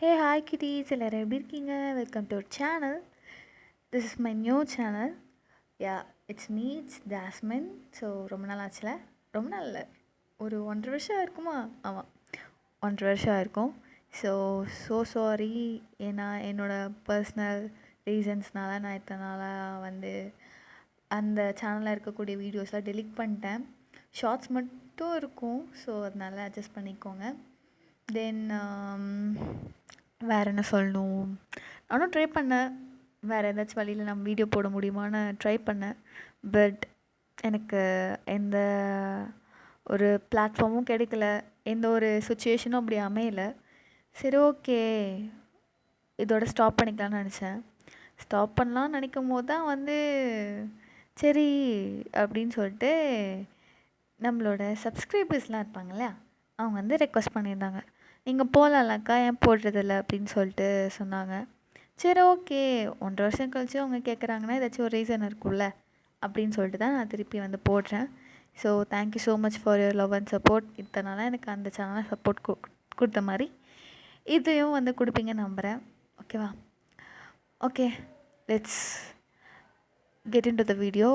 Hey, hi kitties, எல்லாரும் எப்படி இருக்கீங்க? Welcome to our channel. This is my new channel. Yeah, it's me, it's Jasmine. So ரொம்ப நாள் ஆச்சுல, ரொம்ப நாள் இல்லை, ஒரு 1.5 வருஷம் இருக்குமா? ஆமாம், 1.5 வருஷம் இருக்கும். So sorry. ஏன்னா என்னோடய பர்சனல் ரீசன்ஸ்னால நான் இத்தனை நாளாக அந்த சேனலில் இருக்கக்கூடிய வீடியோஸ்லாம் டெலிட் பண்ணிட்டேன். ஷார்ட்ஸ் மட்டும் இருக்கும், ஸோ அதனால அட்ஜஸ்ட் பண்ணிக்கோங்க. தென் வேறு என்ன சொல்லணும், நானும் ட்ரை பண்ணேன், வேறு ஏதாச்சும் வழியில் நம்ம வீடியோ போட முடியுமான்னு ட்ரை பண்ணேன். பட் எனக்கு எந்த ஒரு பிளாட்ஃபார்மும் கிடைக்கல, எந்த ஒரு சுச்சுவேஷனும் அப்படி அமையலை. சரி, ஓகே, இதோட ஸ்டாப் பண்ணிக்கலாம்னு நினச்சேன். ஸ்டாப் பண்ணலான்னு நினைக்கும் போது தான் சரி அப்படின்னு சொல்லிட்டு நம்மளோட சப்ஸ்கிரைபர்ஸ்லாம் இருப்பாங்க இல்லையா, அவங்க ரெக்வஸ்ட் பண்ணியிருந்தாங்க, நீங்கள் போகலாம்லக்கா, ஏன் போடுறதில்ல அப்படின்னு சொல்லிட்டு சொன்னாங்க. சரி, ஓகே, 1.5 வருஷம் கழிச்சு அவங்க கேட்குறாங்கன்னா ஏதாச்சும் ஒரு ரீசன் இருக்கும்ல அப்படின்னு சொல்லிட்டு தான் நான் திருப்பி போடுறேன். So thank you so much for your love and support. இத்தனால எனக்கு அந்த சேனலை சப்போர்ட் கொடுத்த மாதிரி இதையும் கொடுப்பீங்கன்னு நம்புகிறேன். ஓகேவா? Okay, let's get in to the video.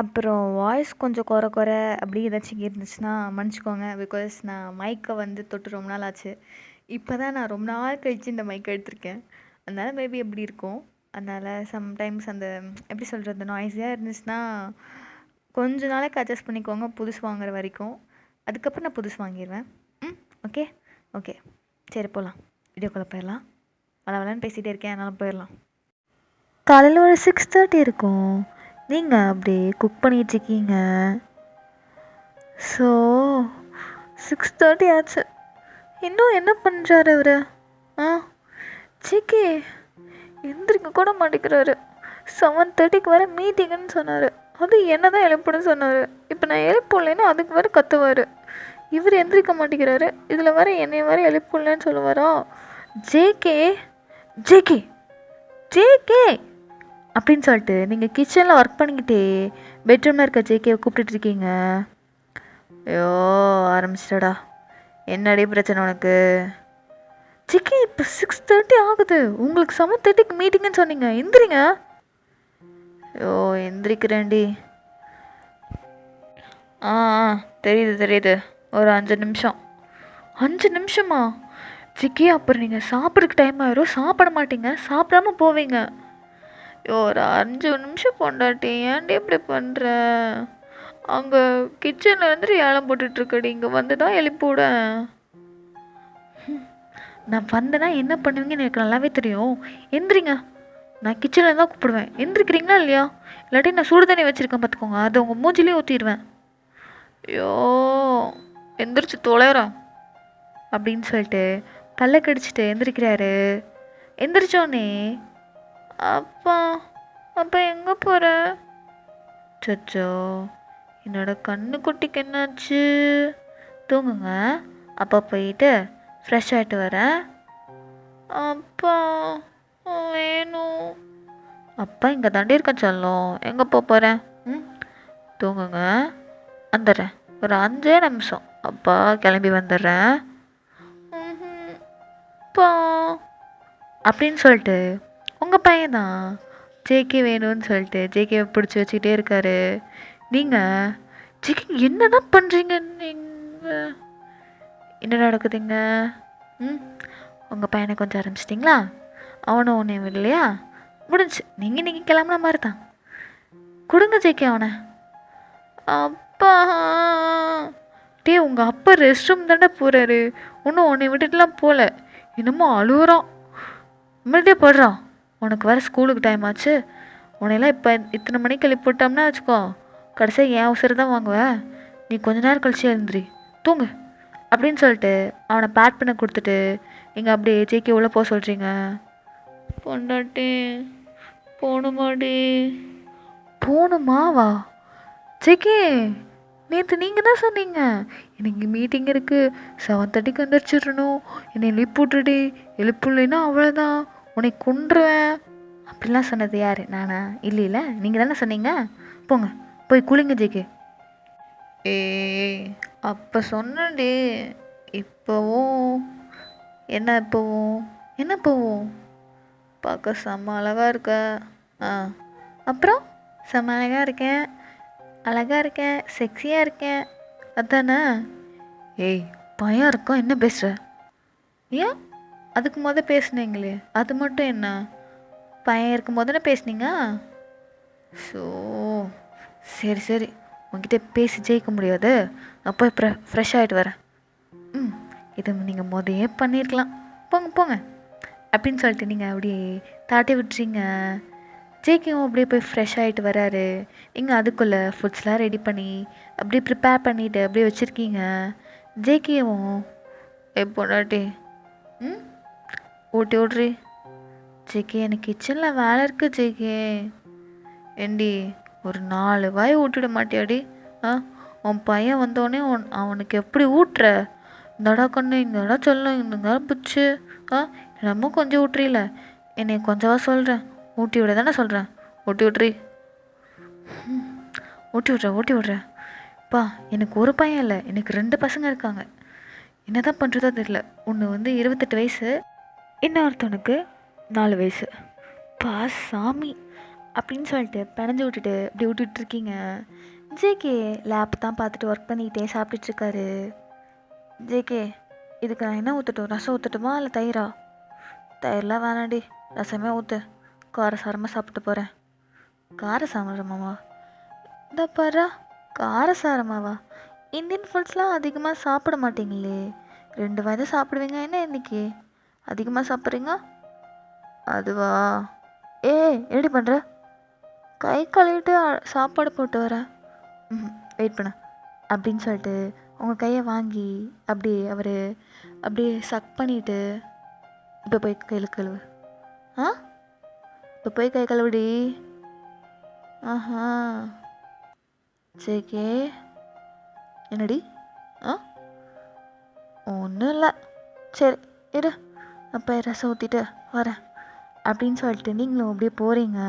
அப்புறம் வாய்ஸ் கொஞ்சம் குறை அப்படி ஏதாச்சும் இருந்துச்சுன்னா மன்னிச்சிக்கோங்க. பிகாஸ் நான் மைக்கை தொட்டு ரொம்ப நாள் ஆச்சு. இப்போ தான் நான் ரொம்ப நாள் கழித்து இந்த மைக்கை எடுத்திருக்கேன். அதனால் மேபி எப்படி இருக்கும். அதனால் சம்டைம்ஸ் எப்படி சொல்கிறது, நாய்ஸியாக இருந்துச்சுன்னா கொஞ்ச நாளைக்கு அட்ஜஸ்ட் பண்ணிக்கோங்க, புதுசு வாங்குற வரைக்கும். அதுக்கப்புறம் நான் புதுசு வாங்கிடுவேன். ஓகே ஓகே, சரி போகலாம், வீடியோக்குள்ளே போயிடலாம். வளவலன்னு பேசிகிட்டே இருக்கேன், அதனால் போயிடலாம். காலையில் ஒரு 6:30 இருக்கும். நீங்கள் அப்படியே குக் பண்ணிகிட்ருக்கீங்க. ஸோ 6:30 ஆச்சு, இன்னும் என்ன பண்ணுறாரு அவர்? சிக்கி எந்திரிக்க கூட மாட்டேங்கிறாரு. 7:30க்கு வர மீட்டிங்குன்னு சொன்னார். அது என்ன தான் எழுப்புன்னு சொன்னார். இப்போ நான் எழுப்பலைன்னா அதுக்கு வர கத்துவார். இவர் எந்திரிக்க மாட்டேங்கிறாரு, இதில் வர என்னை வர எழுப்பலன்னு சொல்லுவாரா? ஜேகே ஜேகே ஜேகே அப்படின்னு சொல்லிட்டு நீங்கள் கிச்சனில் ஒர்க் பண்ணிக்கிட்டே பெட்ரூமில் இருக்க ஜேகேவை கூப்பிட்டுட்ருக்கீங்க. ஐயோ, ஆரம்பிச்சிட்டடா, என்னடி பிரச்சனை உனக்கு? ஜேகே, இப்போ 6:30 ஆகுது, உங்களுக்கு 7:30க்கு மீட்டிங்குன்னு சொன்னீங்க, எந்திரிங்க. ஐயோ, எந்திரிக்கிறேன்டி. தெரியுது, ஒரு 5 நிமிஷம். 5 நிமிஷமா? ஜிக்கி, அப்புறம் நீங்கள் சாப்பிட்றதுக்கு டைம் ஆயிரும், சாப்பிட மாட்டீங்க, சாப்பிடாம போவீங்க. ஒரு 5 நிமிஷம் பொண்டாட்டி, ஏன்டி இப்படி பண்ணுற? அங்கே கிச்சனில் ஏலம் போட்டுட்ருக்கடி, இங்கே தான் எழுப்பிவிட. நான் வந்தேன்னா என்ன பண்ணுவீங்கன்னு எனக்கு நல்லாவே தெரியும். எந்திரிங்க, நான் கிச்சனில் தான் கூப்பிடுவேன். எந்திரிக்கிறீங்களா இல்லையா? இல்லாட்டி நான் சுடு தண்ணி வச்சுருக்கேன் பார்த்துக்கோங்க, அதை உங்கள் மூஞ்சிலே ஊற்றிடுவேன். ஐயோ, எந்திரிச்சு தொலைறேன் அப்படின்னு சொல்லிட்டு பல்ல கடிச்சிட்டு எந்திரிக்கிறாரு. எந்திரிச்சோன்னே, அப்பா எங்கே போகிற? சச்சோ, என்னோட கண்ணு குட்டிக்கு என்னாச்சு? தூங்குங்க, அப்பா போயிட்டு ஃப்ரெஷ் ஆகிட்டு வரேன். அப்பா வேணும். அப்பா இங்கே தாண்டி இருக்கேன் சொல்லும், எங்கே போகிறேன்? தூங்குங்க, வந்துடுறேன், ஒரு 5 நிமிஷம், அப்பா கிளம்பி வந்துடுறேன். அப்பா அப்படின்னு சொல்லிட்டு உங்கள் பையன் தான் ஜேகே வேணும்னு சொல்லிட்டு ஜேகேவை பிடிச்சி வச்சுக்கிட்டே இருக்காரு. நீங்கள் ஜேகே என்ன தான் பண்ணுறீங்க? நீங்கள் என்ன நடக்குதுங்க? உங்கள் பையனை கொஞ்சம் ஆரம்பிச்சிட்டிங்களா? அவனும் ஒன்றே இல்லையா? முடிஞ்சு, நீங்கள் கிளம்புன மாதிரி தான். கொடுங்க ஜேகே அவனை. அப்பா உங்கள் அப்பா ரெஸ்ட் ரூம் தானே போகிறாரு, இன்னும் உன்னை விட்டுட்டுலாம் போகல, என்னமோ அழுகுறான், உங்கள்கிட்டே போடுறான். உனக்கு வேறு ஸ்கூலுக்கு டைம் ஆச்சு, உன்னையெல்லாம் இப்போ இத்தனை மணிக்கு எழுப்பி போட்டோம்னா வச்சுக்கோ, கடைசியாக என் உசுறு தான் வாங்குவேன். நீ கொஞ்ச நேரம் கழிச்சு எழுந்திரி, தூங்கு அப்படின்னு சொல்லிட்டு அவனை பேட் பண்ண கொடுத்துட்டு நீங்கள் அப்படியே ஜேகே உள்ளே போக சொல்கிறீங்க. பொண்டாட்டி போகணுமாடி? போகணுமாவா? ஜேகே, நேற்று நீங்கள் தான் சொன்னீங்க எனக்கு மீட்டிங் இருக்குது, 7:30க்கு வந்துடுச்சிடணும், என்னை எழுப்பிவிட்டுடி, எழுப்பில்லைன்னா அவ்வளோதான், உன்னை கொன்றுவேன் அப்படிலாம் சொன்னது யார்? நானா? இல்லை, நீங்கள் தானே சொன்னீங்க. போங்க, போய் குளிங்க ஜேகே. அப்போ சொன்னடி, இப்போவும் இப்போவும் என்ன இப்போவும் பார்க்க செம்ம அழகாக இருக்க. ஆ அப்புறம் செம்ம அழகாக இருக்கேன், அழகாக இருக்கேன், செக்ஸியாக இருக்கேன், அதானே? ஏய் பையன் இருக்கோம், என்ன பேசுகிற? ஏன் அதுக்கு பேசுனீங்களே, அது மட்டும் என்ன? பையன் இருக்கும் தானே பேசுனீங்க. ஸோ சரி சரி, உங்ககிட்ட பேசி ஜெயிக்க முடியாது. அப்போ இப்போ ஃப்ரெஷ் ஆகிட்டு வரேன். ம் இதை நீங்கள் முதையே பண்ணியிருக்கலாம். போங்க போங்க அப்படின்னு சொல்லிட்டு நீங்கள் அப்படியே தாட்டி விட்டுறீங்க. ஜேகேவும் அப்படியே போய் ஃப்ரெஷ் ஆகிட்டு வராரு. நீங்கள் அதுக்குள்ளே ஃபுட்ஸ்லாம் ரெடி பண்ணி அப்படியே ப்ரிப்பேர் பண்ணிவிட்டு அப்படியே வச்சுருக்கீங்க. ஜேகேவும் பொண்டாட்டி ஊட்டி விட்றி. ஜேகே எனக்கு கிச்சனில் வேலை இருக்குது ஜேகே. ஏண்டி ஒரு 4 வாய் ஊட்டிவிட மாட்டியாடி? உன் பையன் வந்தோடனே அவனுக்கு எப்படி ஊட்டுற? இந்தடா கண்ணு, இந்தடா சொல்லும், இந்தடா பிச்சு, என்னமோ கொஞ்சம் ஊட்டுறீல. என்னை கொஞ்சவா சொல்கிறேன், ஊட்டி விட தானே சொல்கிறேன். ஊட்டி விட்றி. ஊட்டி விட்றேன். பா எனக்கு ஒரு பையன் இல்லை, எனக்கு 2 பசங்க இருக்காங்க. என்ன தான் பண்ணுறதோ தெரியல. ஒன்று 28 வயசு, இன்னொருத்தவனுக்கு 4 வயசு. பா சாமி அப்படின்னு சொல்லிட்டு பிணைஞ்சு விட்டுட்டு இப்படி விட்டுட்ருக்கீங்க. ஜேகே லேப் தான் பார்த்துட்டு ஒர்க் பண்ணிக்கிட்டே சாப்பிட்டுட்ருக்காரு. ஜேகே இதுக்கு நான் என்ன ஊற்றட்டும்? ரசம் ஊற்றட்டுமா இல்லை தயிரா? தயிர்லாம் வேணாண்டி, ரசமே ஊற்று. காரசாரமாக சாப்பிட்டு போகிறேன். காரசாரமாவா? இந்த பாரா, காரசாரமாவா? இந்தியன் ஃபுட்ஸ்லாம் அதிகமாக சாப்பிட மாட்டீங்களே, 2 வாய் தான் சாப்பிடுவீங்க. என்ன இன்னைக்கு அதிகமாக சாப்பிட்றீங்க? அதுவா? எப்படி பண்ணுற? கை கழுவிட்டு சாப்பாடு போட்டு வரேன். வெயிட் பண்ண அப்படின்னு சொல்லிட்டு உங்கள் கையை வாங்கி அப்படியே சக் பண்ணிவிட்டு இப்போ போய் கையில் கழுவு. இப்போ போய் கை கழுவுடி. ஜேகே என்னடி? ஒன்றும் இல்லை, சரி இரு, அப்போ ரசம் ஊற்றிட்டு வரேன் அப்படின்னு சொல்லிட்டு நீங்களும் அப்படியே போகிறீங்க.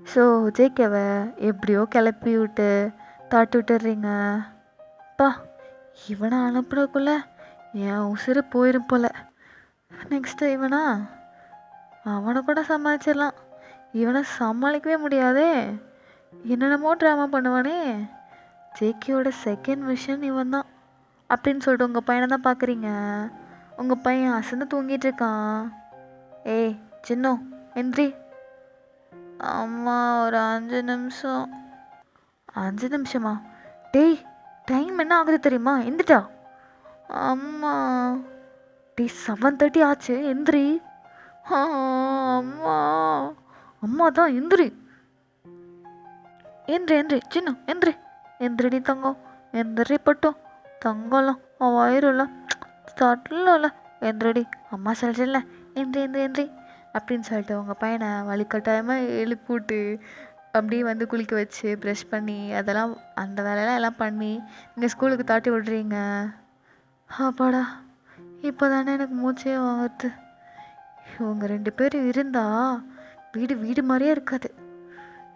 ஸோ ஜேகேவை எப்படியோ கிளப்பி விட்டு தாட்டி விட்டுறீங்க. பா இவனை அனுப்புறதுக்குள்ளே என் உசுறு போயிடும் போல். நெக்ஸ்ட்டு அவனை கூட சமாளிச்சிடலாம். இவனை சமாளிக்கவே முடியாதே, என்னென்னமோ ட்ராமா பண்ணுவானே. ஜேகேயோட செகண்ட் விஷன் இவன் தான் அப்படின்னு சொல்லிட்டு உங்கள் பையனை தான் பார்க்குறீங்க. உங்கள் பையன் அசந்து தூங்கிட்டு இருக்கான். ஏய் சின்னோ எந்திரி. அம்மா ஒரு 5 நிமிஷம். 5 நிமிஷமா? டேய் டைம் என்ன ஆகுது தெரியுமா? எந்திரிட்டா. அம்மா டேய் 7:30 ஆச்சு, எந்திரி. அம்மா அம்மா தான், எந்திரி எந்திரி எந்திரி சின்ன எந்திரி. எந்திரிடி தங்கம், எந்திரி பட்டும் தங்கம்லாம் வயிறுல தட்டல. எந்திரடி, அம்மா சொல்கிறேன்ல, எந்திரி எந்திரி எந்திரி அப்படின்னு சொல்லிட்டு உங்கள் பையனை வழிகட்டாயமாக எழுப்பிவிட்டு அப்படியே குளிக்க வச்சு ப்ரெஷ் பண்ணி அதெல்லாம் அந்த வேலையெல்லாம் எல்லாம் பண்ணி நீங்கள் ஸ்கூலுக்கு தாட்டி விட்றீங்க. அப்பாடா இப்போ தானே எனக்கு மூச்சே வாங்குது. இவங்க 2 பேரும் இருந்தால் வீடு மாதிரியே இருக்காது.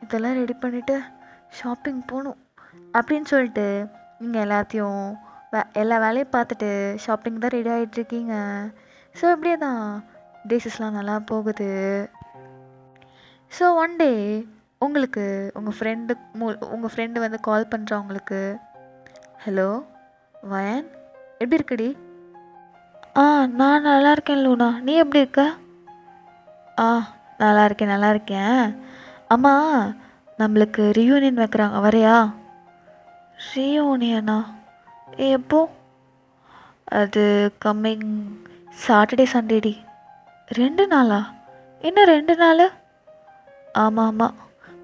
இதெல்லாம் ரெடி பண்ணிவிட்டு ஷாப்பிங் போகணும் அப்படின்னு சொல்லிட்டு நீங்கள் எல்லா வேலையும் பார்த்துட்டு ஷாப்பிங் தான் ரெடி ஆகிட்ருக்கீங்க. ஸோ இப்படியே தான் டேஸஸ்லாம் நல்லா போகுது. ஸோ ஒன் டே உங்களுக்கு உங்கள் ஃப்ரெண்டு கால் பண்ணுறா உங்களுக்கு. ஹலோ வயன், எப்படி இருக்குடி? நான் நல்லா இருக்கேன் லூனா, நீ எப்படி இருக்க? நல்லா இருக்கேன். அம்மா நம்மளுக்கு ரியூனியன் வைக்கிறாங்க, வரையா? ரியூனியனா? எப்போ? அது கம்மிங் சாட்டர்டே சண்டேடி. 2 நாளா? என்ன 2 நாள்? ஆமாம்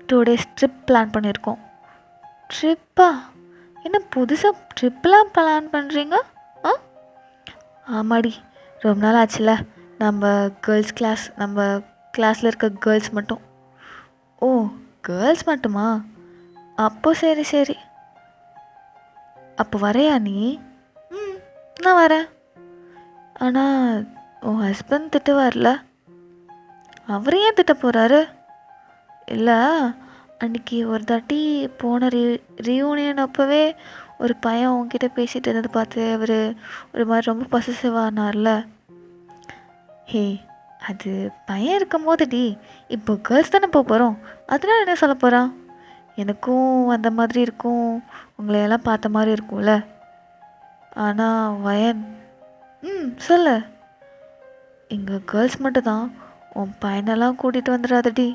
2 days ட்ரிப் பிளான் பண்ணியிருக்கோம். ட்ரிப்பா? என்ன புதுசாக ட்ரிப்லாம் பிளான் பண்ணுறீங்க? ஆமாடி, ரொம்ப நாள் ஆச்சுல. நம்ம கிளாஸில் இருக்க கேர்ள்ஸ் மட்டும். ஓ கேர்ள்ஸ் மட்டுமா? அப்போ சரி. அப்போ வரையா நீ? நான் வரேன். ஆனால் உன் ஹஸ்பண்ட் திட்டுவார்ல? அவர் ஏன் திட்ட போகிறாரு? இல்லை, அன்றைக்கி ஒரு தாட்டி போன ரியூனியன் அப்போவே ஒரு பையன் உங்ககிட்ட பேசிகிட்டு இருந்தது பார்த்து அவர் ஒரு மாதிரி ரொம்ப பொசசிவானார்ல. ஹே, அது பையன் இருக்கும் போதுடி, இப்போ கேர்ள்ஸ் தானே போக போகிறோம், அதனால என்ன சொல்ல போகிறான்? எனக்கும் அந்த மாதிரி இருக்கும், உங்களையெல்லாம் பார்த்த மாதிரி இருக்கும்ல. ஆனால் வயன், சொல்லு. இங்கே கேர்ள்ஸ் மட்டும்தான், உன் பையனெல்லாம் கூட்டிகிட்டு வந்துடாதடி.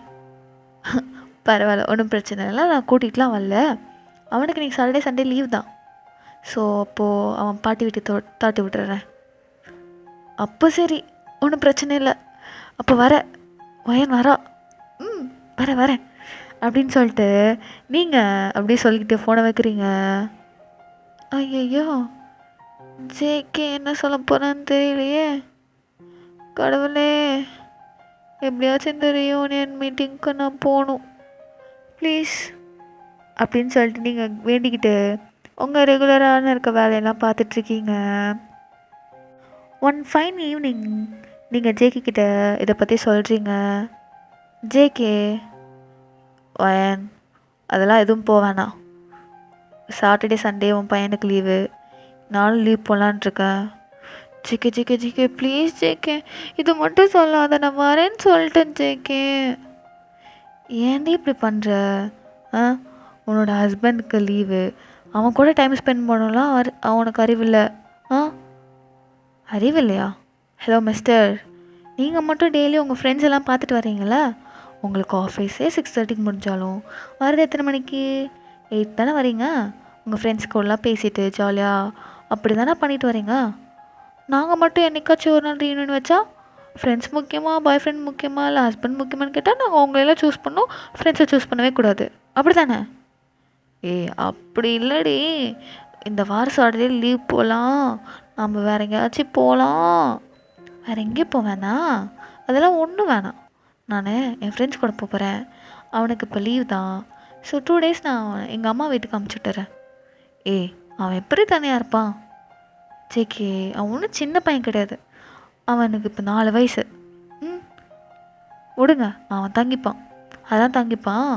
பரவாயில்ல, ஒன்றும் பிரச்சனை இல்லை, நான் கூட்டிகிட்டுலாம் வரல. அவனுக்கு இன்றைக்கி சாட்டர்டே சண்டே லீவ் தான். ஸோ அப்போது அவன் பாட்டி வீட்டு தாட்டி விட்டுறேன். அப்போ சரி, ஒன்றும் பிரச்சனை இல்லை. அப்போ வயன் வரா. வரேன் அப்படின்னு சொல்லிட்டு நீங்கள் அப்படியே சொல்லிக்கிட்டு ஃபோனை வைக்கிறீங்க. ஐயோ, ஜேகே என்ன சொல்ல போகிறான்னு தெரியலையே. கடவுளே, எப்படியாச்சும் இந்த ரியூனியன் மீட்டிங்க்கு நான் போகணும் ப்ளீஸ் அப்படின்னு சொல்லிட்டு நீங்கள் வேண்டிக்கிட்டு உங்கள் ரெகுலரான இருக்க வேலையெல்லாம் பார்த்துட்ருக்கீங்க. ஒன் ஃபைன் ஈவினிங் நீங்கள் ஜேகே கிட்ட இதை பற்றி சொல்கிறீங்க. ஜேகே, வயன் அதெல்லாம் எதுவும் போவேணாம். சாட்டர்டே சண்டே உன் பையனுக்கு லீவு, நானும் லீவ் போகலான்ட்ருக்கேன். JK JK JK please JK, இது மட்டும் சொல்லாத, நான் வரேன்னு சொல்லிட்டேன் ஜேகே. ஏன்டி இப்படி பண்ணுற? உன்னோட ஹஸ்பண்டுக்கு லீவு, அவன் கூட டைம் ஸ்பெண்ட் பண்ணலாம் அவனுக்கு அறிவில்லை. அறிவில்லையா? ஹலோ மிஸ்டர், நீங்கள் மட்டும் டெய்லி உங்கள் ஃப்ரெண்ட்ஸ் எல்லாம் பார்த்துட்டு வரீங்களா? உங்களுக்கு ஆஃபீஸே 6:30 முடிஞ்சாலும் வரது எத்தனை மணிக்கு? 8 தானே வரீங்க. உங்கள் ஃப்ரெண்ட்ஸ் கூடலாம் பேசிட்டு ஜாலியாக அப்படி தானே பண்ணிட்டு வரீங்க. நாங்கள் மட்டும் என்னைக்காச்சும் ஒரு நாள் ரீயூனியன் வச்சா ஃப்ரெண்ட்ஸ் முக்கியமாக, பாய் ஃப்ரெண்ட் முக்கியமாக, இல்லை ஹஸ்பண்ட் முக்கியமானு கேட்டால் நாங்கள் அவங்களெல்லாம் சூஸ் பண்ணோம், ஃப்ரெண்ட்ஸை சூஸ் பண்ணவே கூடாது, அப்படி தானே? அப்படி இல்லடி, இந்த வாரம் சாட்டர்டே லீவ் போகலாம், நம்ம வேற எங்கேயாச்சும் போகலாம். வேறு எங்கேயும் போவேண்ணா? அதெல்லாம் ஒன்றும் வேணாம். நான் என் ஃப்ரெண்ட்ஸ் கூட போகிறேன். அவனுக்கு இப்போ லீவ் தான். ஸோ 2 days நான் எங்கள் அம்மா வீட்டுக்கு அமுச்சுட்டுறேன். அவன் எப்படி தனியாக இருப்பான்? ஜேகே, அவன் ஒன்றும் சின்ன பையன் கிடையாது, அவனுக்கு இப்போ 4 வயசு. விடுங்க, அவன் தங்கிப்பான், அதான் தங்கிப்பான்.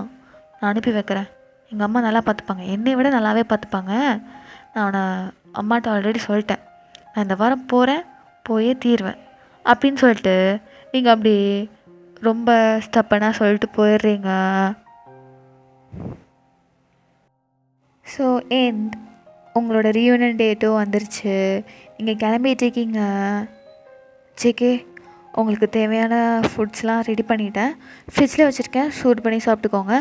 நான் அனுப்பி வைக்கிறேன். எங்கள் அம்மா நல்லா பார்த்துப்பாங்க, என்னை விட நல்லாவே பார்த்துப்பாங்க. நான் அவனை அம்மாட்ட ஆல்ரெடி சொல்லிட்டேன், நான் இந்த வாரம் போகிறேன், போயே தீருவேன் அப்படின்னு சொல்லிட்டு நீங்கள் அப்படி ரொம்ப ஸ்டப்பனாக சொல்லிட்டு போயிடுறீங்க. ஸோ உங்களோட ரீயூனியன் டேட்டும் வந்துருச்சு, நீங்கள் கிளம்பிட்டுருக்கீங்க. ஜேகே, உங்களுக்கு தேவையான ஃபுட்ஸ்லாம் ரெடி பண்ணிட்டேன், ஃப்ரிட்ஜில் வச்சுருக்கேன், சூடு பண்ணி சாப்பிட்டுக்கோங்க.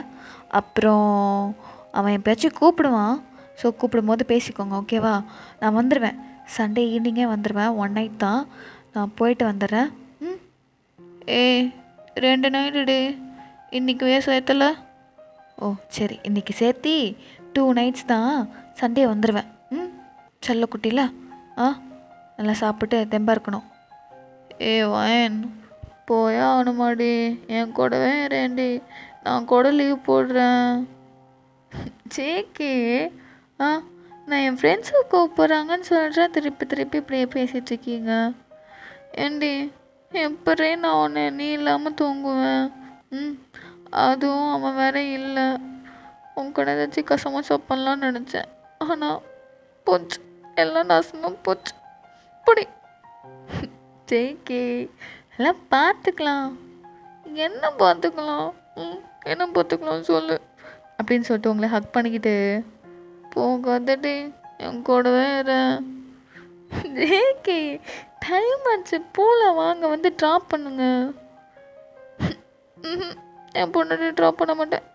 அப்புறம் அவன் எப்போயாச்சும் கூப்பிடுவான், ஸோ கூப்பிடும்போது பேசிக்கோங்க, ஓகேவா? நான் வந்துடுவேன், சண்டே ஈவினிங்கே வந்துடுவேன், 1 night தான், நான் போயிட்டு வந்துடுறேன். 2 night டே, இன்றைக்குவே சேர்த்தல? ஓ சரி, இன்றைக்கி சேர்த்தி 2 nights தான், சண்டே வந்துடுவேன். செல்ல குட்டியில் நல்லா சாப்பிட்டு தெம்பாக இருக்கணும். வயன் போயா ஆகணுமாடி, என் கூடவே ரேண்டி, நான் கூட லீவ் போடுறேன். ஜேகே, நான் என் ஃப்ரெண்ட்ஸை கூப்பிட்றாங்கன்னு சொல்கிறேன், திருப்பி இப்படியே பேசிகிட்ருக்கீங்க. ஏண்டி, எப்பறே நான் உன்னை நீ இல்லாமல் தூங்குவேன்? அதுவும் அவன் வேற இல்லை. உன் கூட ஏதாச்சும் கசமசா பண்ணலான்னு நினச்சேன், ஆனால் போச்சு, எல்லாம் நாசமாக போச்சு. இப்படி ஜேகே, எல்லாம் பார்த்துக்கலாம். என்ன பார்த்துக்கலாம் சொல்லு அப்படின்னு சொல்லிட்டு உங்களை ஹக் பண்ணிக்கிட்டு போகாதடி, என் கூடவே ஜேகே, டைம் ஆச்சு, போகலாம் வாங்க, வந்து ட்ராப் பண்ணுங்க. என் பொண்ணு ட்ராப் பண்ண மாட்டேன்,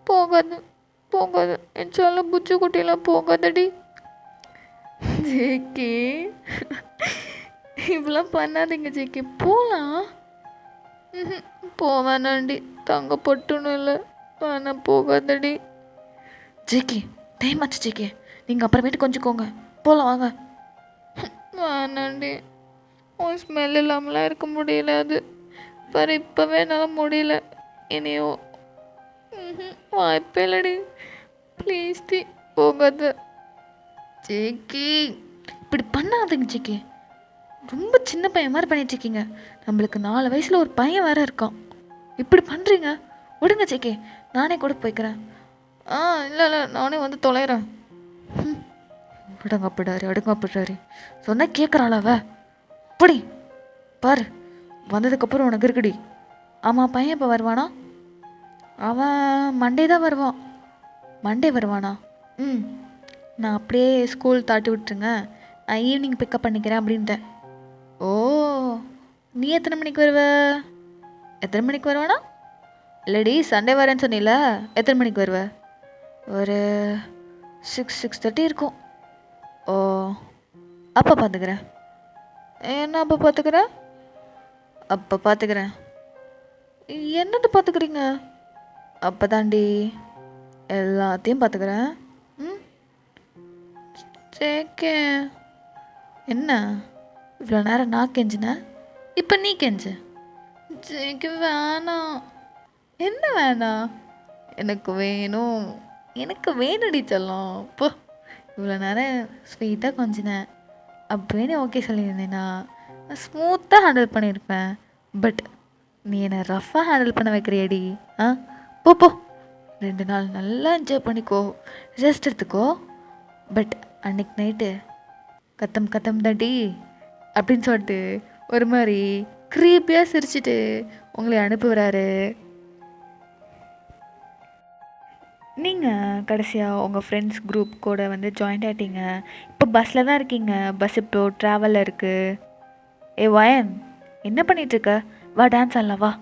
போகாது என் சொல்ல புச்சு குட்டியெல்லாம் போகாதடி. ஜேகே, இப்பெல்லாம் பண்ணாதீங்க ஜேகே, போகலாம். போவேனாண்டி, தங்க பொட்டுன்னு இல்லை, வேணாம், போகாதடி. ஜேகே, டைம் ஆச்சு ஜேகே, நீங்கள் அப்புறமேட்டு கொஞ்சிக்கோங்க, போகலாம் வாங்க. வேணாண்டி, உன் ஸ்மெல் இல்லாமலாம் இருக்க முடியல, அது பாரு, இப்போவே என்னால் முடியல, இனியோ வாய்ப்பே இல்லடி, ப்ளீஸ் டி, போகாத. ஜேகே, இப்படி பண்ணாதீங்க ஜேகே, ரொம்ப சின்ன பையன் மாதிரி பண்ணிட்டுருக்கீங்க. நம்மளுக்கு 4 வயசில் ஒரு பையன் வேறு இருக்கான், இப்படி பண்ணுறீங்க. விடுங்க ஜேகே, நானே கூட போய்க்கிறேன். ஆ இல்லை இல்லை நானே வந்து தொலைகிறேன். விடங்கப்பிடாரு அடுங்கப்பிடாரு சொன்னால் கேட்குறாள் அவ. அப்படி பாரு வந்ததுக்கப்புறம் உனக்கு இருக்குடி. ஆமாம் பையன் இப்போ வருவானா? அவன் மண்டே தான் வருவான். மண்டே வருவானா? ம் நான் அப்படியே ஸ்கூல் தாட்டி விட்டுருங்க, நான் ஈவினிங் பிக்கப் பண்ணிக்கிறேன் அப்படின்ட்டேன். ஓ நீ எத்தனை மணிக்கு வருவ? எத்தனை மணிக்கு வருவானா? இல்லடி சண்டே வரேன்னு சொன்னில, எத்தனை மணிக்கு வருவ? ஒரு 6:30 இருக்கும். ஓ அப்போ பார்த்துக்கிறேன். என்ன அப்போ பார்த்துக்கிறேன்? அப்போ பார்த்துக்கிறேன். என்னது பார்த்துக்கிறீங்க? அப்போ தாண்டி எல்லாத்தையும் பார்த்துக்கிறேன். ம் சேக்கே என்ன இவ்வளோ நேரம் நான் கெஞ்சினேன், இப்போ நீ கெஞ்சு. சேக்கு வேணாம். என்ன வேணாம்? எனக்கு வேணும். எனக்கு வேணுடி செல்லம். போ இவ்வளோ நேரம் ஸ்வீட்டாக கொஞ்சினேன், அப்படின்னு ஓகே சொல்லியிருந்தேன்னா நான் ஸ்மூத்தாக ஹேண்டில் பண்ணியிருப்பேன். பட் நீ என்னை ரஃப்பாக ஹேண்டில் பண்ண வைக்கிறியடி. ஆ போ போ 2 நாள் நல்லா என்ஜாய் பண்ணிக்கோ, ரெஸ்ட் எடுத்துக்கோ. பட் அன்னைக்கு நைட்டு கத்தம் கத்தம் தட்டி அப்படின்னு சொல்லிட்டு ஒரு மாதிரி க்ரீப்பியாக சிரிச்சிட்டு உங்களை அனுப்புகிறாரு. நீங்கள் கடைசியாக உங்கள் ஃப்ரெண்ட்ஸ் குரூப் கூட வந்து ஜாயின்ட் ஆகிட்டீங்க. இப்போ பஸ்ஸில் தான் இருக்கீங்க, பஸ் இப்போ ட்ராவலில் இருக்குது. ஏ வயன் என்ன பண்ணிகிட்ருக்க? வா டான்ஸ் ஆடலாம் வா.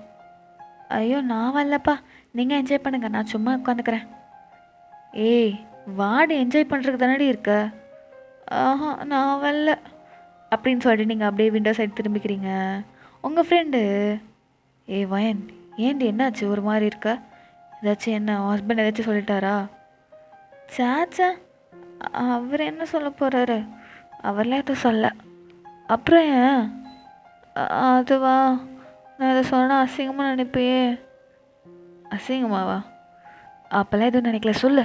ஐயோ நான் வரலப்பா, நீங்கள் என்ஜாய் பண்ணுங்க, நான் சும்மா உட்காந்துக்கிறேன். ஏய் வாடி, என்ஜாய் பண்ணுறதுக்கு தானடி இருக்க. ஆஹா நான் வரல அப்படின்னு சொல்லிட்டு நீங்கள் அப்படியே விண்டோ சைடு திரும்பிக்கிறீங்க. உங்கள் ஃப்ரெண்டு ஏ வயன் ஏண்டி என்னாச்சு ஒரு மாதிரி இருக்க? ஏதாச்சும் என்ன ஹஸ்பண்ட் ஏதாச்சும் சொல்லிட்டாரா? சாச்சா அவர் என்ன சொல்ல போகிறாரு, அவர்லாம் எதுவும் சொல்ல. அப்புறம் ஏன்? அதுவா, நான் அதை சொன்னால் அசிங்கமாக நினைப்பையே. அசிங்கமாவா? அப்போல்லாம் எதுவும் நினைக்கல, சொல்லு.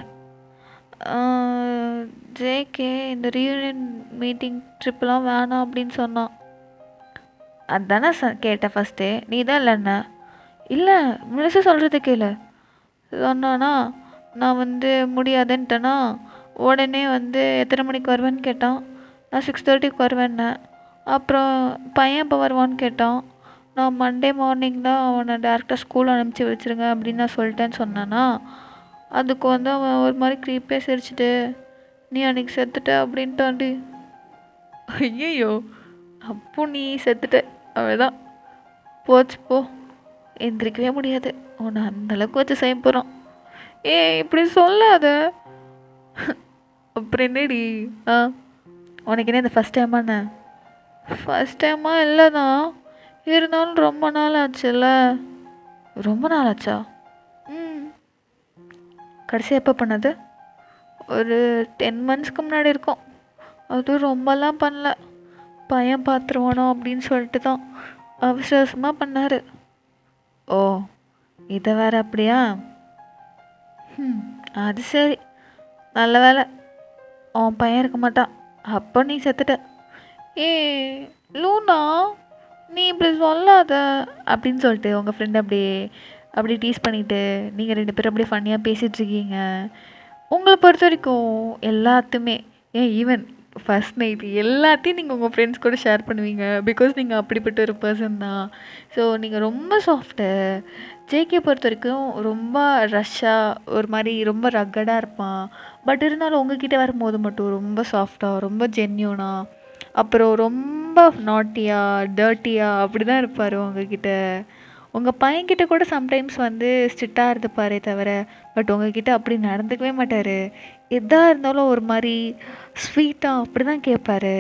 ஜேகே இந்த ரீயூனியன் மீட்டிங் ட்ரிப்லாம் வேணாம் அப்படின்னு சொன்னான். அதுதானே கேட்டேன் ஃபஸ்ட்டு, நீ தான் இல்லைண்ண. இல்லை முழுசு சொல்கிறது கேளு. சொன்னானா நான் வந்து முடியாதுன்ட்டேன்னா உடனே வந்து எத்தனை மணிக்கு வருவேன்னு கேட்டான். நான் 6:30க்கு வருவேன்னேன். அப்புறம் பையன் இப்போ வருவான்னு கேட்டான். நான் மண்டே மார்னிங் தான் அவனை டேரெக்டாக ஸ்கூல் அனுப்பிச்சி வச்சுருங்க அப்படின்னு நான் சொல்லிட்டேன்னு சொன்னானா. அதுக்கு வந்து அவன் ஒரு மாதிரி க்ரீப்பே சிரிச்சிட்டு நீ அன்றைக்கி செத்துட்ட அப்படின்ட்டாண்டி. ஐயோ அப்போ நீ செத்துட்ட, அவதான் போச்சு போ, எந்திரிக்கவே முடியாது, உன்னை அந்தளவுக்கு வச்சு செய்ய போகிறோம். ஏ இப்படி சொல்லாத. அப்புறம் என்னடி? உனக்கு என்ன இந்த ஃபஸ்ட் டைமாண்ணே? ஃபஸ்ட் டைமா இல்லைதான், இருந்தாலும் ரொம்ப நாள் ஆச்சுல்ல. ரொம்ப நாள் ஆச்சா? கடைசி எப்போ பண்ணது? ஒரு 10 monthsக்கு முன்னாடி இருக்கும். அதுவும் ரொம்பலாம் பண்ணல, பையன் பார்த்துருவானோ அப்படின்னு சொல்லிட்டு தான் அவசரமாக பண்ணார். ஓ இதை வேற அப்படியா? அது சரி, நல்ல வேலை அவன் பையன் இருக்க மாட்டான், அப்போ நீ செத்துட்ட. ஏ லூனா நீ இப்படி சொல்லாத அப்படின்னு சொல்லிட்டு உங்கள் ஃப்ரெண்ட் அப்படியே டீஸ் பண்ணிவிட்டு நீங்கள் 2 பேரும் அப்படியே ஃபன்னியாக பேசிகிட்ருக்கீங்க. உங்களை பொறுத்த வரைக்கும் எல்லாத்தையுமே, ஏன் ஈவன் ஃபஸ்ட் நைட் எல்லாத்தையும் நீங்கள் உங்கள் ஃப்ரெண்ட்ஸ் கூட ஷேர் பண்ணுவீங்க. பிகாஸ் நீங்கள் அப்படிப்பட்ட ஒரு பர்சன் தான். ஸோ நீங்கள் ரொம்ப சாஃப்ட்டு. ஜேகே பொறுத்த வரைக்கும் ரொம்ப ரஷ்ஷாக ஒரு மாதிரி ரொம்ப ரக்கடாக இருப்பான். பட் இருந்தாலும் உங்ககிட்ட வரும்போது மட்டும் ரொம்ப சாஃப்டாக, ரொம்ப ஜென்யூனாக, அப்புறம் ரொம்ப நாட்டியாக டர்ட்டியாக அப்படி தான் இருப்பார் உங்ககிட்ட. உங்கள் பையன்கிட்ட கூட சம்டைம்ஸ் வந்து ஸ்ட்ரிக்டாக இருந்துப்பாரே தவிர, பட் உங்ககிட்ட அப்படி நடந்துக்கவே மாட்டார். எதாக இருந்தாலும் ஒரு மாதிரி ஸ்வீட்டாக அப்படி தான் கேட்பாரு.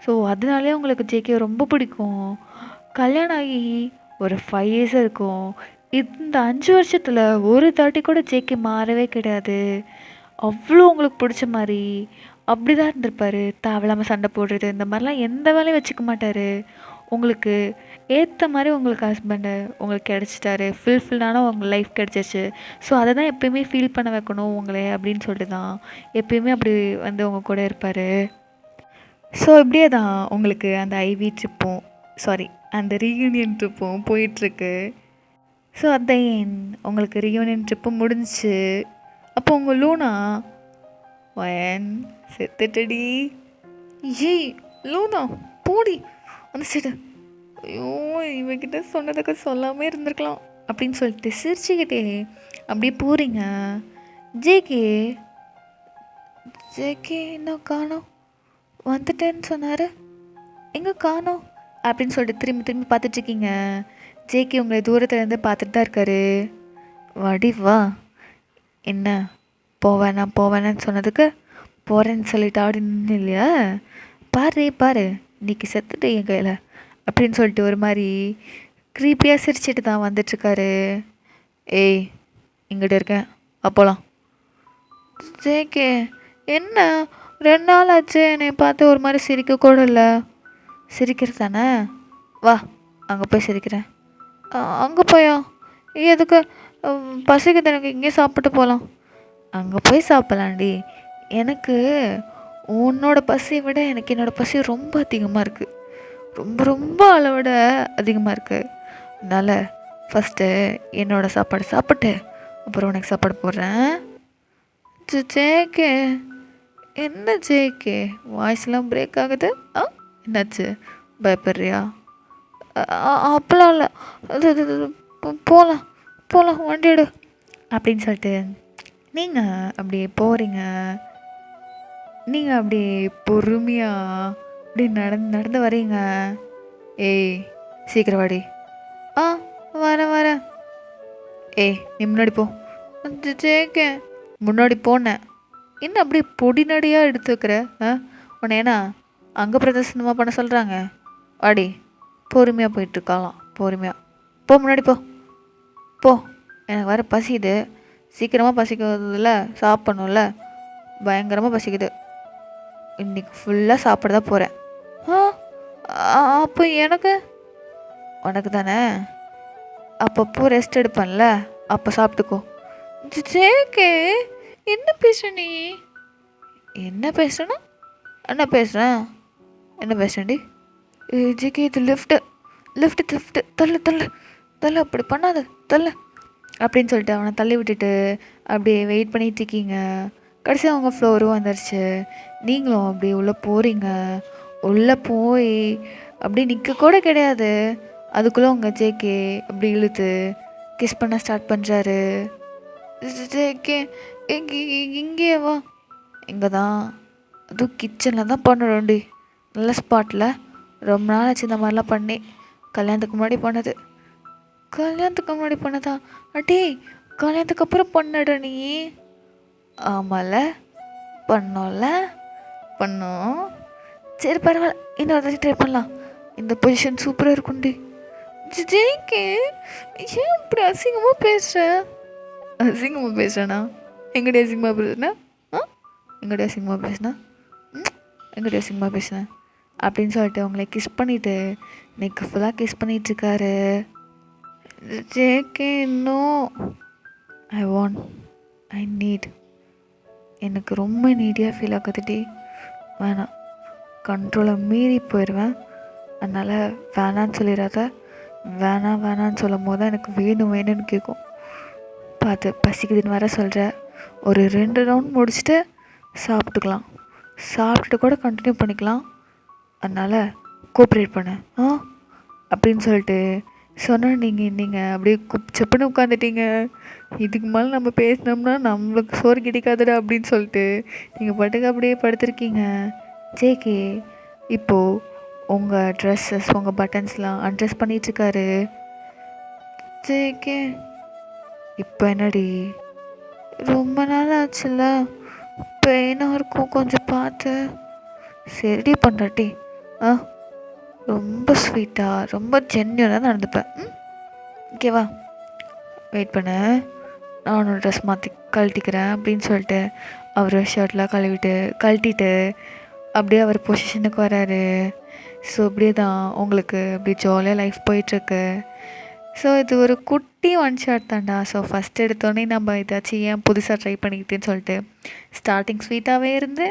ஸோ அதனாலே உங்களுக்கு ஜேகே ரொம்ப பிடிக்கும். கல்யாணம் ஆகி ஒரு 5 years இருக்கும். இந்த 5 வருஷத்தில் ஒரு தாட்டி கூட ஜேகே மாறவே கிடையாது. அவ்வளோ உங்களுக்கு பிடிச்ச மாதிரி அப்படி தான் இருந்திருப்பார். தேவையில்லாமல் சண்டை போடுறது இந்த மாதிரிலாம் எந்த வேலையும் வச்சுக்க மாட்டார். உங்களுக்கு ஏற்ற மாதிரி உங்களுக்கு ஹஸ்பண்டு உங்களுக்கு கிடச்சிட்டாரு, ஃபுல்ஃபில்லான உங்கள் லைஃப் கிடச்சிச்சு. ஸோ அதை தான் எப்போயுமே ஃபீல் பண்ண வைக்கணும் உங்களை அப்படின்னு சொல்லிட்டு தான் எப்பயுமே அப்படி வந்து உங்கள் கூட இருப்பார். ஸோ இப்படியே தான் உங்களுக்கு அந்த ஐவி ட்ரிப்பும் அந்த ரீயூனியன் ட்ரிப்பும் போயிட்டுருக்கு. ஸோ அதைன் உங்களுக்கு ரீயூனியன் ட்ரிப்பும் முடிஞ்சிச்சு. அப்போ உங்கள் லூனா வயன் செத்துட்டடி. ஏய் லூனா போடி அந்த சைடு. ஐயோ இவகிட்ட சொன்னதுக்கு சொல்லாமே இருந்திருக்கலாம் அப்படின்னு சொல்லிட்டு சிரிச்சுக்கிட்டே அப்படியே போகிறீங்க. ஜேகே ஜேகே இன்னும் காணோம், வந்துட்டேன்னு சொன்னார், எங்கே காணோம் அப்படின்னு சொல்லிட்டு திரும்பி திரும்பி பார்த்துட்ருக்கீங்க. ஜேகே உங்களை தூரத்துலேருந்து பார்த்துட்டு தான் இருக்காரு. வாடி வா, என்ன போவேன்னு சொன்னதுக்கு போகிறேன்னு சொல்லிட்டு ஆடி நின்று இல்லையா, பாரு பாரு இன்னைக்கு செத்துட்டு என் கையில் அப்படின்னு சொல்லிட்டு ஒரு மாதிரி க்ரீப்பியாக சிரிச்சிட்டு தான் வந்துட்டுருக்காரு. ஏய் இங்கிட்ட இருக்கேன் அப்போலாம். ஜேகே என்ன 2 நாள் ஆச்சு என்னை பார்த்து ஒரு மாதிரி சிரிக்க கூட இல்லை. சிரிக்கிறது தானே, வா அங்கே போய் சிரிக்கிறேன். அங்கே போயா, எதுக்கு? பசிக்குது எனக்கு, இங்கே சாப்பிட்டு போகலாம். அங்கே போய் சாப்பிட்லாண்டி, எனக்கு உன்னோட பசியை விட எனக்கு என்னோடய பசி ரொம்ப அதிகமாக இருக்குது, ரொம்ப ரொம்ப அளவிட அதிகமாக இருக்குது. அதனால் ஃபஸ்ட்டு என்னோடய சாப்பாடு சாப்பிட்டு அப்புறம் உனக்கு சாப்பாடு போடுறேன். ஜேகே என்ன ஜேகே வாய்ஸ்லாம் பிரேக் ஆகுது? என்னாச்சு, பயப்படுறியா? அப்போலாம் இல்லை, போகலாம் போகலாம் வண்டி எடு அப்படின்னு சொல்லிட்டு நீங்கள் அப்படியே போகிறீங்க. நீங்கள் அப்படியே பொறுமையாக அப்படி நடந்து வரீங்க. ஏய் சீக்கிரம் வாடி. வரேன். ஏய் நீ முன்னாடி போ. ஜேகே முன்னாடி போனேன், என்ன அப்படி பொடி நடியாக எடுத்து வைக்கிற? உன்னை ஏன்னா அங்கே பிரதர்சனமாக பண்ண சொல்கிறாங்க? வாடி, பொறுமையாக போயிட்டுருக்கலாம், பொறுமையாக போ, முன்னாடி போ. எனக்கு வர பசிக்குது, சீக்கிரமாக பசிக்கிறதுல சாப்பிட்ணும்ல, பயங்கரமாக பசிக்குது. இன்றைக்கி ஃபுல்லாக சாப்பிட தான் போகிறேன். அப்போ உனக்கு தானே, அப்பப்போ ரெஸ்ட் எடுப்பேன்ல, அப்போ சாப்பிட்டுக்கோ. ஜேகே என்ன பேசுற நீ? என்ன பேசுறேன்னா என்ன பேசுறேன்டி? ஜேகே இது லிஃப்ட்டு தள்ளு அப்படி பண்ணாத, தள்ளு அப்படின்னு சொல்லிட்டு அவனை தள்ளி விட்டுட்டு அப்படியே வெயிட் பண்ணிட்டு இருக்கீங்க. கடைசி அவங்க ஃப்ளோரும் வந்துருச்சு. நீங்களும் அப்படியே உள்ளே போகிறீங்க. உள்ளே போய் அப்படி நிற்க கூட கிடையாது, அதுக்குள்ளே உங்கள் ஜேகே அப்படி இழுத்து கிஸ் பண்ண ஸ்டார்ட் பண்ணுறாரு. ஜேகே இங்கேயே வா. இங்கே தான், அதுவும் கிச்சனில் தான் பண்ணணும்டி, நல்ல ஸ்பாட்டில். ரொம்ப நாள் ஆச்சு இந்த மாதிரிலாம் பண்ணி. கல்யாணத்துக்கு முன்னாடி பண்ணதா? அடே கல்யாணத்துக்கு அப்புறம் பண்ணடா நீ? ஆமால, பண்ணோம். சரி பரவாயில்ல, இன்னொரு தடவை ட்ரை பண்ணலாம், இந்த பொசிஷன் சூப்பராக இருக்கும்டி. ஜேகே ஏன் இப்படி அசிங்கமாக பேசுகிறேன்னா? எங்கடி அசிங்கமாக பேசுனேன் அப்படின்னு சொல்லிட்டு உங்களை கிஸ் பண்ணிவிட்டு நெக்கு ஃபுல்லாக கிஸ் பண்ணிகிட்ருக்காரு. ஜேகே இன்னும் ஐ நீட், எனக்கு ரொம்ப நீடியாக ஃபீல் ஆகுதுடி, வேணாம், கண்ட்ரோலை மீறி போயிடுவேன், அதனால் வேணான்னு சொல்லிடாத. வேணான்னு சொல்லும் போது தான் எனக்கு வேணும்னு கேட்கும். பார்த்து பசிக்குதுன்னு வேற சொல்கிற, ஒரு 2 ரவுண்ட் முடிச்சுட்டு சாப்பிட்டுக்கலாம், சாப்பிட்டுட்டு கூட கண்டினியூ பண்ணிக்கலாம், அதனால் கோஆப்ரேட் பண்ண அப்படின்னு சொல்லிட்டு சொன்னால் நீங்கள் அப்படியே செப்புன்னு உட்காந்துட்டீங்க. இதுக்கு மேலே நம்ம பேசினோம்னா நம்மளுக்கு சோறு கிடைக்காதுடா அப்படின்னு சொல்லிட்டு நீங்கள் பாட்டுக்கு அப்படியே படுத்துருக்கீங்க. ஜேகே இப்போது உங்கள் ட்ரெஸ்ஸஸ், உங்கள் பட்டன்ஸ்லாம் அன்ட்ரெஸ் பண்ணிகிட்ருக்காரு. ஜேகே இப்போ என்னடி, ரொம்ப நாள் ஆச்சுல்ல, பெயினாக இருக்கும், கொஞ்சம் பார்த்து. சரிடி பண்ணுறட்டி, ரொம்ப ஸ்வீட்டாக ரொம்ப ஜென்யூனாக நடந்துப்பேன். ஓகேவா, வெயிட் பண்ண, நான் உன்னோட ட்ரெஸ் மாற்றி கழட்டிக்கிறேன் அப்படின்னு சொல்லிட்டு அவர் ஷர்ட்லாம் கழட்டிட்டு அப்படியே அவர் பொசிஷனுக்கு வராரு. ஸோ அப்படியே தான் உங்களுக்கு அப்படி ஜாலியாக லைஃப் போயிட்டுருக்கு. ஸோ இது ஒரு குட்டி ஒன் ஷாட் தான்டா. ஸோ ஃபஸ்ட் எடுத்தோடனே நம்ம ஏதாச்சும் ஏன் புதுசாக ட்ரை பண்ணிக்கிட்டேன்னு சொல்லிட்டு ஸ்டார்டிங் ஸ்வீட்டாகவே இருந்து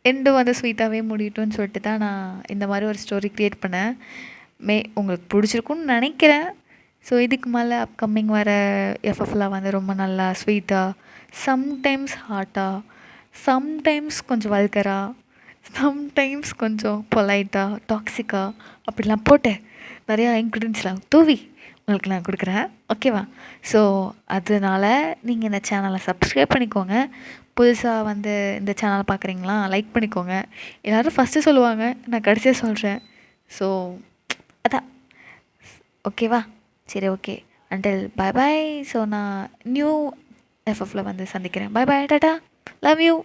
எண்டு வந்து ஸ்வீட்டாகவே முடியட்டும்னு சொல்லிட்டு தான் நான் இந்த மாதிரி ஒரு ஸ்டோரி க்ரியேட் பண்ணேன். உங்களுக்கு பிடிச்சிருக்குன்னு நினைக்கிறேன். ஸோ இதுக்கு மேலே அப்கமிங் வர எஃப்எஃப்லாம் வந்து ரொம்ப நல்லா ஸ்வீட்டாக சம்டைம்ஸ் ஹார்ட்டாக, சம்டைம்ஸ் கொஞ்சம் வல்கராக, சம்டைம்ஸ் கொஞ்சம் பொலைட்டாக, டாக்ஸிக்காக அப்படிலாம் போட்டு நிறையா இன்க்ரீடியன்ஸ்லாம் தூவி உங்களுக்கு நான் கொடுக்குறேன். ஓகேவா? ஸோ அதனால நீங்கள் இந்த சேனலை சப்ஸ்கிரைப் பண்ணிக்கோங்க. புதுசாக வந்து இந்த சேனல் பார்க்குறீங்களா, லைக் பண்ணிக்கோங்க. எல்லோரும் ஃபஸ்ட்டு சொல்லுவாங்க, நான் கடைசியாக சொல்கிறேன். ஸோ அதான். ஓகேவா? சரி, okay. Until bye bye. So நான் நியூ எஃப்எஃப்ல வந்து சந்திக்கிறேன். Bye bye, tata, love you.